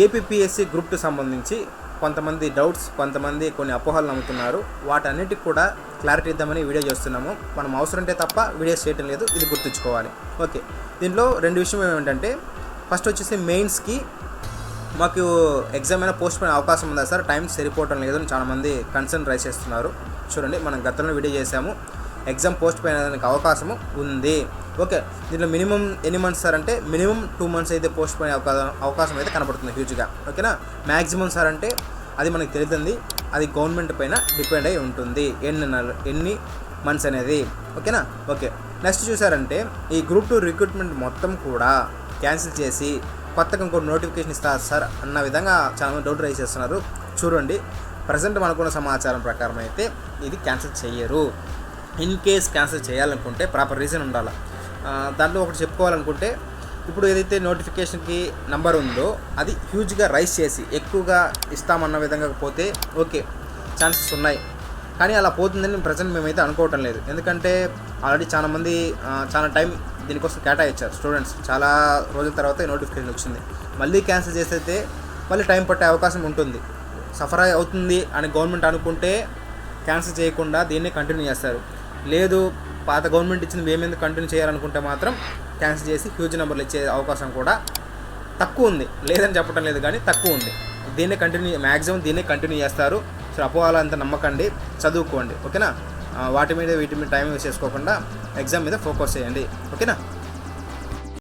APPSC group 2 సంబంధించి కొంతమంది doubts, కొంతమంది కొన్ని అపోహలు నమ్ముతున్నారు. వాటన్నిటికి కూడా క్లారిటీ ఇద్దామని వీడియో చేస్తున్నాము. మనం అవసరం ఉంటే తప్ప వీడియోస్ చేయటం లేదు, ఇది గుర్తుంచుకోవాలి. ఓకే, దీంట్లో 2 విషయం ఏమిటంటే, ఫస్ట్ వచ్చేసి మెయిన్స్కి మాకు ఎగ్జామ్ అయినా పోస్ట్ పోయిన అవకాశం ఉందా సార్, టైం సరిపోవటం లేదు అని చాలామంది కన్సర్న్ రైజ్ చేస్తున్నారు. చూడండి, మనం గతంలో వీడియో చేసాము, ఎగ్జామ్ పోస్ట్ పోయినదానికి అవకాశము ఉంది. ఓకే, దీంట్లో మినిమం ఎన్ని మంత్స్ సార్ అంటే మినిమం 2 మంత్స్ అయితే పోస్ట్ పోయిన అవకాశం అయితే కనబడుతుంది హ్యూజ్గా. ఓకేనా, మ్యాక్సిమం సార్ అంటే అది మనకు తెలుస్తుంది, అది గవర్నమెంట్ పైన డిపెండ్ అయి ఉంటుంది ఎన్ని మంత్స్ అనేది. ఓకేనా. ఓకే, నెక్స్ట్ చూసారంటే ఈ గ్రూప్ 2 రిక్రూట్మెంట్ మొత్తం కూడా క్యాన్సిల్ చేసి కొత్తగా ఇంకో నోటిఫికేషన్ ఇస్తారు సార్ అన్న విధంగా చాలామంది డౌట్ రైజ్ చేస్తున్నారు. చూడండి, ప్రజెంట్ మనకున్న సమాచారం ప్రకారం అయితే ఇది క్యాన్సిల్ చేయరు. ఇన్ కేస్ క్యాన్సిల్ చేయాలనుకుంటే ప్రాపర్ రీజన్ ఉండాలి. దాంట్లో ఒకటి చెప్పుకోవాలనుకుంటే, ఇప్పుడు ఏదైతే నోటిఫికేషన్కి నంబర్ ఉందో అది హ్యూజ్గా రైజ్ చేసి ఎక్కువగా ఇస్తామన్న విధంగా పోతే ఓకే, ఛాన్సెస్ ఉన్నాయి. కానీ అలా పోతుందని ప్రజెంట్ మేమైతే అనుకోవటం లేదు. ఎందుకంటే ఆల్రెడీ చాలామంది చాలా టైం దీనికోసం కేటాయించారు. స్టూడెంట్స్ చాలా రోజుల తర్వాత నోటిఫికేషన్ వచ్చింది. మళ్ళీ క్యాన్సిల్ చేస్తే మళ్ళీ టైం పట్టే అవకాశం ఉంటుంది. సఫర్ అవుతుంది అని గవర్నమెంట్ అనుకుంటే క్యాన్సిల్ చేయకుండా దీన్ని కంటిన్యూ చేస్తారు. లేదు, పాత గవర్నమెంట్ ఇచ్చింది మేమెందుకు కంటిన్యూ చేయాలనుకుంటే మాత్రం క్యాన్సిల్ చేసి హ్యూజ్ నెంబర్లు ఇచ్చే అవకాశం కూడా తక్కువ ఉంది. లేదని చెప్పడం లేదు, కానీ తక్కువ ఉంది. మ్యాక్సిమం దీన్నే కంటిన్యూ చేస్తారు. సో అపోవాలంత నమ్మకండి, చదువుకోండి. ఓకేనా, వీటి మీద టైం వేస్ట్ చేసుకోకుండా ఎగ్జామ్ మీద ఫోకస్ చేయండి. ఓకేనా.